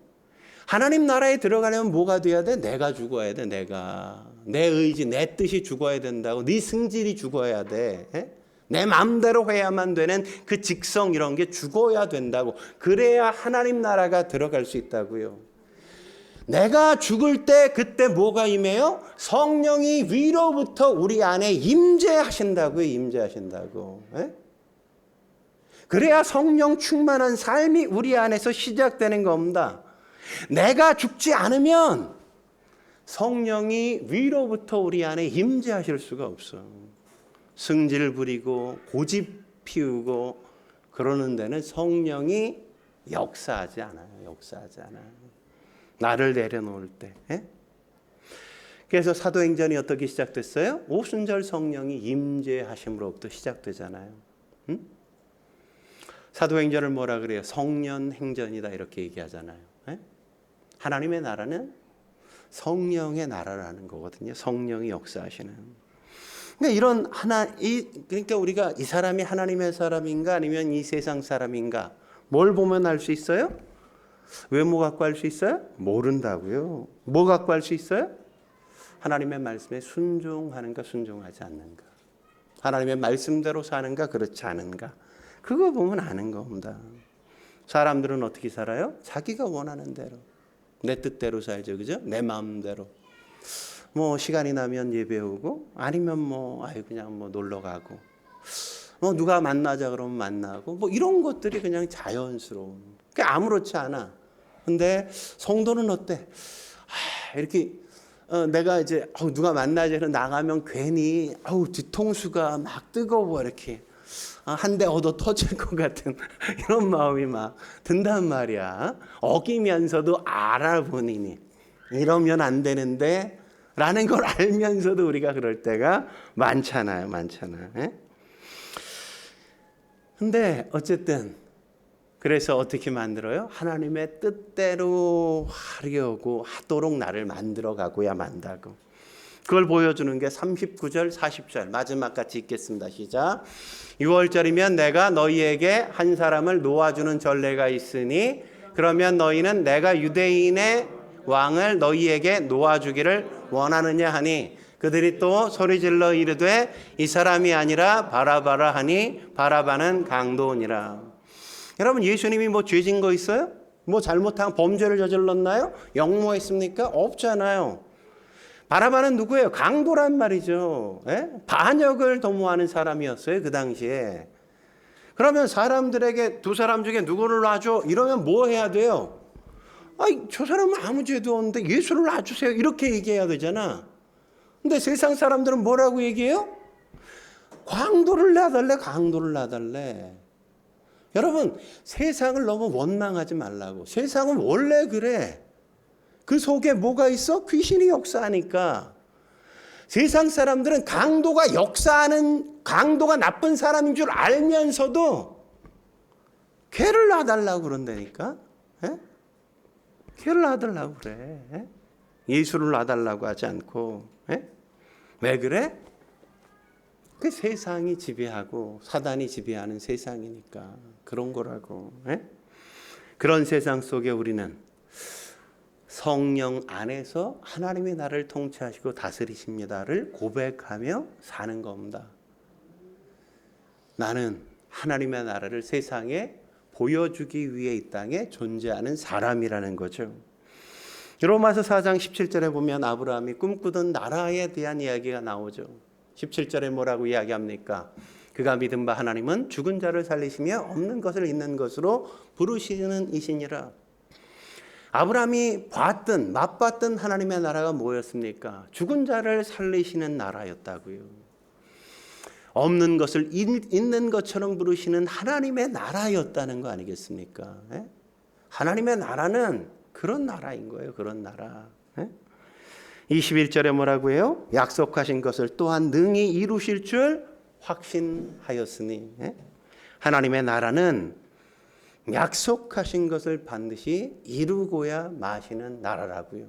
하나님 나라에 들어가려면 뭐가 돼야 돼? 내가 죽어야 돼. 내가. 내 의지, 내 뜻이 죽어야 된다고. 네 승질이 죽어야 돼. 에? 내 마음대로 해야만 되는 그 직성 이런 게 죽어야 된다고. 그래야 하나님 나라가 들어갈 수 있다고요. 내가 죽을 때 그때 뭐가 임해요? 성령이 위로부터 우리 안에 임재하신다고요. 임재하신다고. 에? 그래야 성령 충만한 삶이 우리 안에서 시작되는 겁니다. 내가 죽지 않으면 성령이 위로부터 우리 안에 임재하실 수가 없어. 승질 부리고 고집 피우고 그러는 데는 성령이 역사하지 않아요. 역사하지 않아요. 나를 내려놓을 때. 에? 그래서 사도행전이 어떻게 시작됐어요? 오순절 성령이 임재하심으로부터 시작되잖아요. 응? 사도행전을 뭐라 그래요? 성년행전이다 이렇게 얘기하잖아요. 에? 하나님의 나라는 성령의 나라라는 거거든요. 성령이 역사하시는. 그러니까 그러니까 우리가 이 사람이 하나님의 사람인가 아니면 이 세상 사람인가 뭘 보면 알 수 있어요? 외모 갖고 알 수 있어요? 모른다고요. 뭐 갖고 알 수 있어요? 하나님의 말씀에 순종하는가 순종하지 않는가. 하나님의 말씀대로 사는가 그렇지 않은가. 그거 보면 아는 겁니다. 사람들은 어떻게 살아요? 자기가 원하는 대로. 내 뜻대로 살죠. 그죠? 내 마음대로. 뭐 시간이 나면 예배 오고 아니면 그냥 놀러 가고. 누가 만나자 그러면 만나고 이런 것들이 그냥 자연스러운. 그게 아무렇지 않아. 근데 성도는 어때? 이렇게 내가 이제 누가 만나자 그러면 나가면 괜히 뒤통수가 막 뜨거워 이렇게 한 대 얻어 터질 것 같은 이런 마음이 막 든단 말이야. 어기면서도 알아보니니 이러면 안 되는데 라는 걸 알면서도 우리가 그럴 때가 많잖아요. 근데 어쨌든 그래서 어떻게 만들어요? 하나님의 뜻대로 하도록 나를 만들어 가고야 만다고. 그걸 보여주는 게 39절 40절 마지막 같이 읽겠습니다. 시작. 6월절이면 내가 너희에게 한 사람을 놓아주는 전례가 있으니 그러면 너희는 내가 유대인의 왕을 너희에게 놓아주기를 원하느냐 하니 그들이 또 소리질러 이르되 이 사람이 아니라 바라바라 하니 바라바는 강도니라. 여러분 예수님이 죄진 거 있어요? 잘못한 범죄를 저질렀나요? 역모했습니까? 없잖아요. 바라바는 누구예요? 강도란 말이죠. 반역을 도모하는 사람이었어요. 그 당시에. 그러면 사람들에게 두 사람 중에 누구를 놔줘? 이러면 뭐 해야 돼요? 저 사람은 아무 죄도 없는데 예수를 놔주세요. 이렇게 얘기해야 되잖아. 근데 세상 사람들은 뭐라고 얘기해요? 강도를 놔달래. 강도를 놔달래. 여러분 세상을 너무 원망하지 말라고. 세상은 원래 그래. 그 속에 뭐가 있어? 귀신이 역사하니까. 세상 사람들은 강도가 나쁜 사람인 줄 알면서도 걔를 놔달라고 그런다니까. 걔를 놔달라고 그래. 예수를 놔달라고 하지 않고. 왜 그래? 그 세상이 지배하고 사단이 지배하는 세상이니까 그런 거라고. 그런 세상 속에 우리는 성령 안에서 하나님이 나를 통치하시고 다스리십니다를 고백하며 사는 겁니다. 나는 하나님의 나라를 세상에 보여주기 위해 이 땅에 존재하는 사람이라는 거죠. 로마서 4장 17절에 보면 아브라함이 꿈꾸던 나라에 대한 이야기가 나오죠. 17절에 뭐라고 이야기합니까? 그가 믿은 바 하나님은 죽은 자를 살리시며 없는 것을 있는 것으로 부르시는 이시니라. 아브라함이 맛봤던 하나님의 나라가 뭐였습니까? 죽은 자를 살리시는 나라였다고요. 없는 것을 있는 것처럼 부르시는 하나님의 나라였다는 거 아니겠습니까? 하나님의 나라는 그런 나라인 거예요. 그런 나라. 21절에 뭐라고 해요? 약속하신 것을 또한 능히 이루실 줄 확신하였으니. 하나님의 나라는 약속하신 것을 반드시 이루고야 마시는 나라라고요.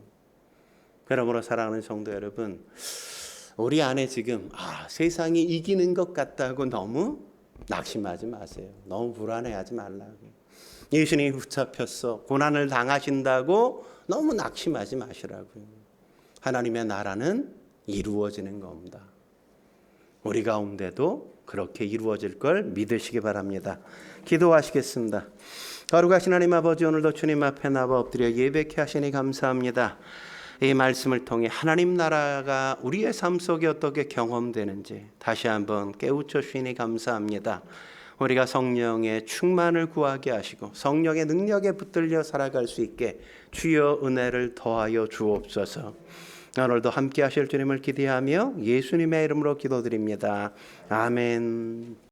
그러므로 사랑하는 성도 여러분, 우리 안에 지금 세상이 이기는 것 같다고 너무 낙심하지 마세요. 너무 불안해하지 말라고요. 예수님이 붙잡혔어, 고난을 당하신다고 너무 낙심하지 마시라고요. 하나님의 나라는 이루어지는 겁니다. 우리 가운데도 그렇게 이루어질 걸 믿으시기 바랍니다. 기도하시겠습니다. 거룩하신 하나님 아버지, 오늘도 주님 앞에 나와 엎드려 예배케 하시니 감사합니다. 이 말씀을 통해 하나님 나라가 우리의 삶 속에 어떻게 경험되는지 다시 한번 깨우쳐 주시니 감사합니다. 우리가 성령의 충만을 구하게 하시고 성령의 능력에 붙들려 살아갈 수 있게 주여 은혜를 더하여 주옵소서. 오늘도 함께 하실 주님을 기대하며 예수님의 이름으로 기도드립니다. 아멘.